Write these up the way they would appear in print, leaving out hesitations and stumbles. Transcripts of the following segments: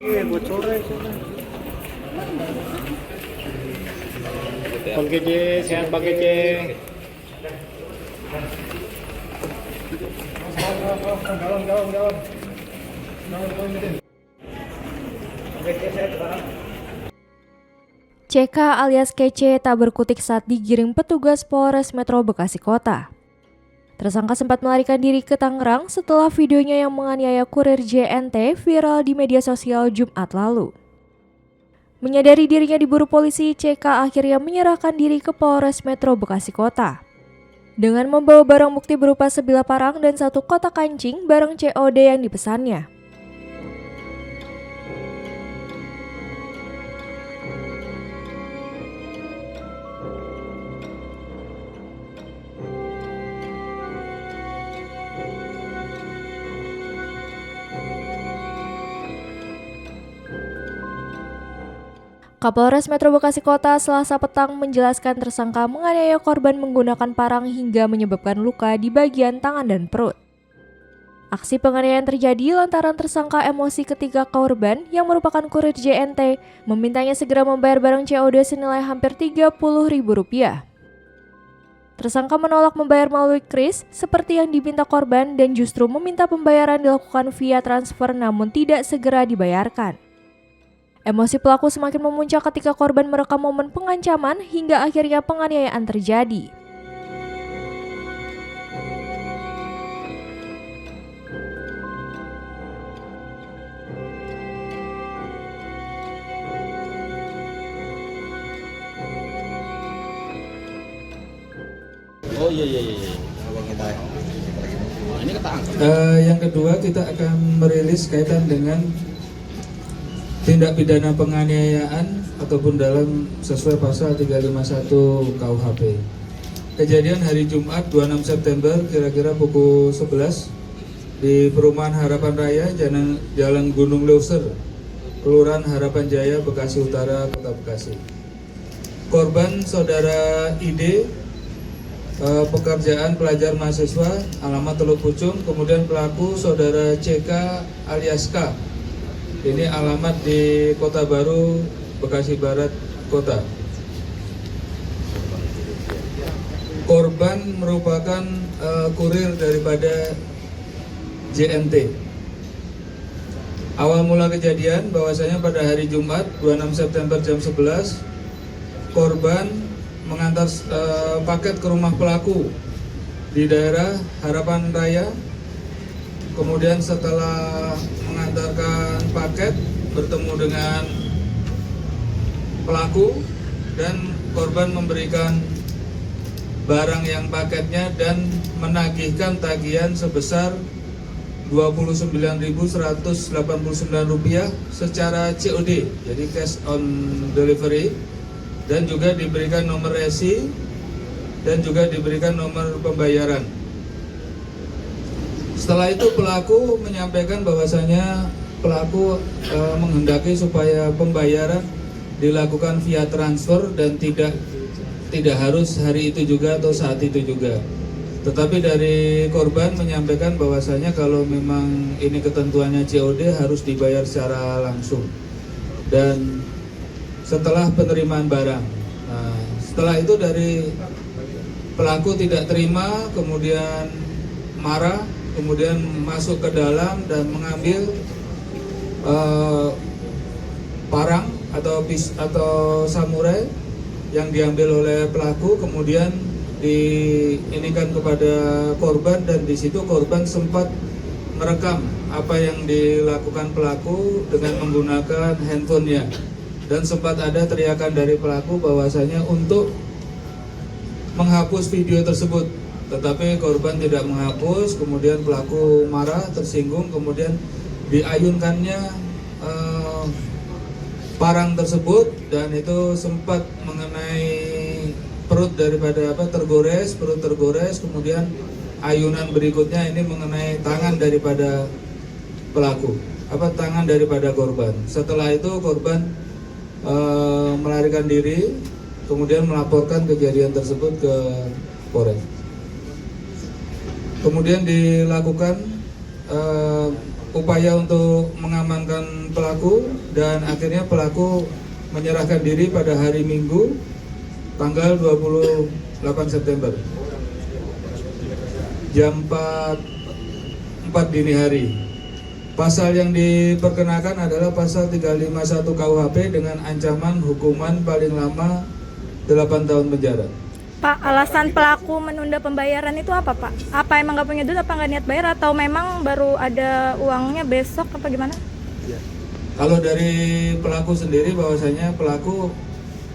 Bang Kece, sehat Bang Kece. CK alias Kece tak berkutik saat digiring petugas Polres Metro Bekasi Kota. Tersangka sempat melarikan diri ke Tangerang setelah videonya yang menganiaya kurir JNT viral di media sosial Jumat lalu. Menyadari dirinya diburu polisi, CK akhirnya menyerahkan diri ke Polres Metro Bekasi Kota. Dengan membawa barang bukti berupa sebilah parang dan satu kotak kancing barang COD yang dipesannya. Kapolres Metro Bekasi Kota Selasa petang menjelaskan tersangka menganiaya korban menggunakan parang hingga menyebabkan luka di bagian tangan dan perut. Aksi penganiayaan terjadi lantaran tersangka emosi ketika korban yang merupakan kurir JNT memintanya segera membayar barang COD senilai hampir Rp30.000. Tersangka menolak membayar melalui kris seperti yang diminta korban dan justru meminta pembayaran dilakukan via transfer namun tidak segera dibayarkan. Emosi pelaku semakin memuncak ketika korban merekam momen pengancaman hingga akhirnya penganiayaan terjadi. Oh iya. Ini ketangkep. Yang kedua kita akan merilis kaitan dengan tindak pidana penganiayaan ataupun dalam sesuai pasal 351 KUHP. Kejadian hari Jumat 26 September kira-kira pukul 11 di Perumahan Harapan Raya Jalan Gunung Leuser, Kelurahan Harapan Jaya, Bekasi Utara, Kota Bekasi. Korban saudara ID, pekerjaan pelajar mahasiswa, alamat Teluk Pucung. Kemudian pelaku saudara CK alias K. Ini alamat di Kota Baru, Bekasi Barat Kota. Korban merupakan kurir daripada JNT. Awal mula kejadian bahwasanya pada hari Jumat 26 September jam 11, korban mengantar paket ke rumah pelaku di daerah Harapan Raya. Kemudian setelah mengantarkan paket, bertemu dengan pelaku dan korban memberikan barang yang paketnya dan menagihkan tagihan sebesar Rp29.189 secara COD, jadi cash on delivery, dan juga diberikan nomor resi dan juga diberikan nomor pembayaran. Setelah itu pelaku menyampaikan bahwasanya pelaku menghendaki supaya pembayaran dilakukan via transfer dan tidak harus hari itu juga atau saat itu juga. Tetapi dari korban menyampaikan bahwasanya kalau memang ini ketentuannya COD harus dibayar secara langsung. Dan setelah penerimaan barang, setelah itu dari pelaku tidak terima, kemudian marah, kemudian masuk ke dalam dan mengambil parang atau samurai yang diambil oleh pelaku, kemudian diinikan kepada korban, dan di situ korban sempat merekam apa yang dilakukan pelaku dengan menggunakan handphonenya, dan sempat ada teriakan dari pelaku bahwasanya untuk menghapus video tersebut. Tetapi korban tidak menghapus, kemudian pelaku marah, tersinggung, kemudian diayunkannya parang tersebut, dan itu sempat mengenai perut daripada perut tergores, kemudian ayunan berikutnya ini mengenai tangan daripada pelaku, tangan daripada korban. Setelah itu korban melarikan diri, kemudian melaporkan kejadian tersebut ke Polres. Kemudian dilakukan upaya untuk mengamankan pelaku dan akhirnya pelaku menyerahkan diri pada hari Minggu tanggal 28 September jam 4 dini hari. Pasal yang diperkenakan adalah pasal 351 KUHP dengan ancaman hukuman paling lama 8 tahun penjara. Pak, alasan pelaku menunda pembayaran itu apa, Pak? Apa emang nggak punya duit, apa nggak niat bayar, atau memang baru ada uangnya besok, apa gimana? Kalau dari pelaku sendiri bahwasanya pelaku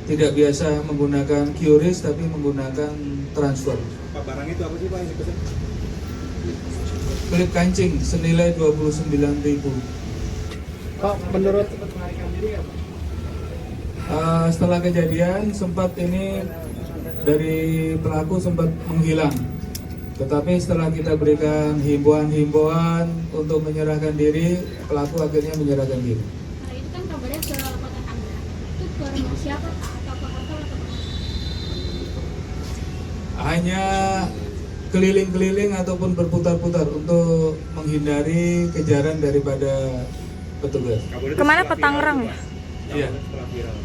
tidak biasa menggunakan QRIS tapi menggunakan transfer. Pak, barang itu apa sih Pak yang dipesan? Klip kancing senilai 29.000. Pak, menurut Setelah kejadian sempat ini dari pelaku sempat menghilang. Tetapi setelah kita berikan himbauan untuk menyerahkan diri, pelaku akhirnya menyerahkan diri. Nah, itu kan kabarnya ke Kota Tangerang. Itu ke rumah siapa, Pak? Atau ke hotel atau ke mana? Hanya keliling-keliling ataupun berputar-putar untuk menghindari kejaran daripada petugas. Kemana, Pak? Tangerang ya? Iya.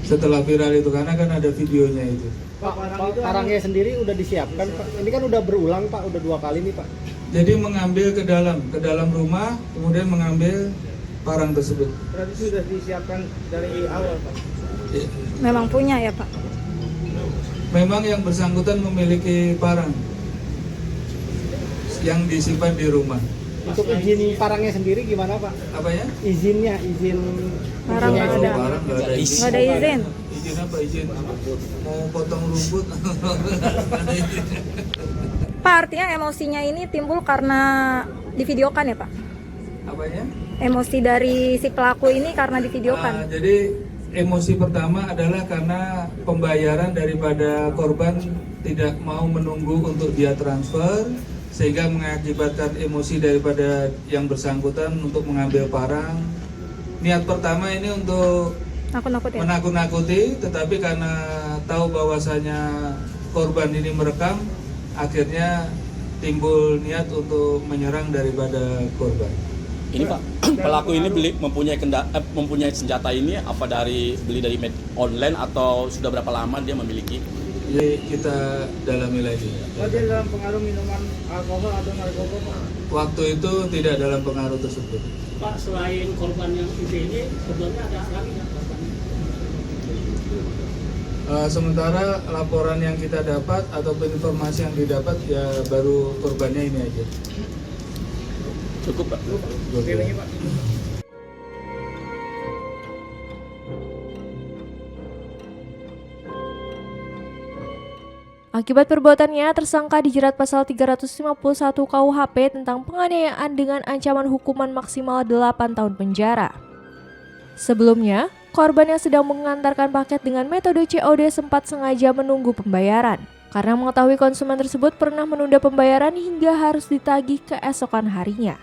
Setelah viral itu karena kan ada videonya itu. Pak, barangnya sendiri udah disiapkan Pak. Ini kan udah berulang Pak, udah 2 kali nih Pak. Jadi mengambil ke dalam rumah, kemudian mengambil parang tersebut. Berarti sudah disiapkan dari awal Pak. Ya. Memang punya ya, Pak? Memang yang bersangkutan memiliki parang yang disimpan di rumah. Untuk izin parangnya sendiri gimana Pak? Apa ya? Izin Parang nggak ada. Parang nggak ada izin. Nggak ada izin. Izin apa izin? Mau potong rumput? Nggak ada izin. Pak, artinya emosinya ini timbul karena divideokan ya, Pak? Apanya? Emosi dari si pelaku ini karena divideokan. Jadi emosi pertama adalah karena pembayaran daripada korban tidak mau menunggu untuk dia transfer, sehingga mengakibatkan emosi daripada yang bersangkutan untuk mengambil parang. Niat pertama ini untuk Nakut-nakut ya? menakut-nakuti, tetapi karena tahu bahwasanya korban ini merekam, akhirnya timbul niat untuk menyerang daripada korban. Ini Pak, pelaku ini mempunyai senjata ini apa beli dari online atau sudah berapa lama dia memiliki? Jadi kita dalami lagi. Dia dalam pengaruh minuman alkohol atau narkoba Pak? Waktu itu tidak dalam pengaruh tersebut. Pak, selain korban yang ini, sebelumnya ada lagi nggak korban? Sementara laporan yang kita dapat ataupun informasi yang didapat ya baru korbannya ini aja. Cukup Pak. Oke lagi Pak. Akibat perbuatannya, tersangka dijerat pasal 351 KUHP tentang penganiayaan dengan ancaman hukuman maksimal 8 tahun penjara. Sebelumnya, korban yang sedang mengantarkan paket dengan metode COD sempat sengaja menunggu pembayaran karena mengetahui konsumen tersebut pernah menunda pembayaran hingga harus ditagih keesokan harinya.